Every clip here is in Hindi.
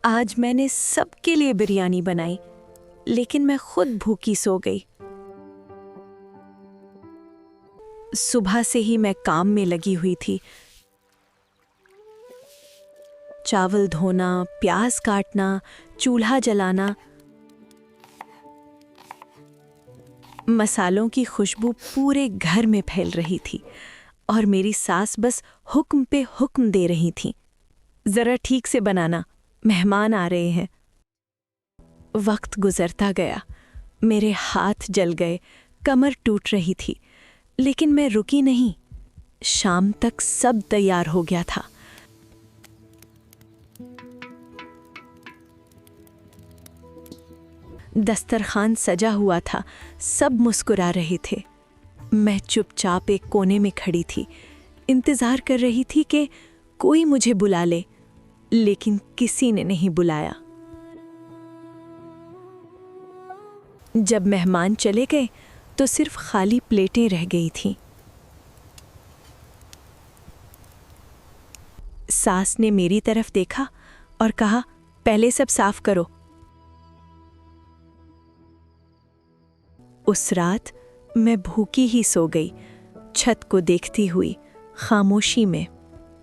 आज मैंने सबके लिए बिरयानी बनाई, लेकिन मैं खुद भूखी सो गई। सुबह से ही मैं काम में लगी हुई थी। चावल धोना, प्याज काटना, चूल्हा जलाना। मसालों की खुशबू पूरे घर में फैल रही थी और मेरी सास बस हुक्म पे हुक्म दे रही थी, जरा ठीक से बनाना, मेहमान आ रहे हैं। वक्त गुजरता गया, मेरे हाथ जल गए, कमर टूट रही थी, लेकिन मैं रुकी नहीं। शाम तक सब तैयार हो गया था। दस्तरखान सजा हुआ था, सब मुस्कुरा रहे थे। मैं चुपचाप एक कोने में खड़ी थी, इंतजार कर रही थी कि कोई मुझे बुला ले, लेकिन किसी ने नहीं बुलाया। जब मेहमान चले गए तो सिर्फ खाली प्लेटें रह गई थीं। सास ने मेरी तरफ देखा और कहा, पहले सब साफ करो। उस रात मैं भूखी ही सो गई, छत को देखती हुई, खामोशी में।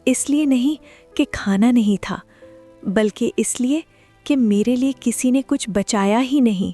इसलिए नहीं कि खाना नहीं था, बल्कि इसलिए कि मेरे लिए किसी ने कुछ बचाया ही नहीं।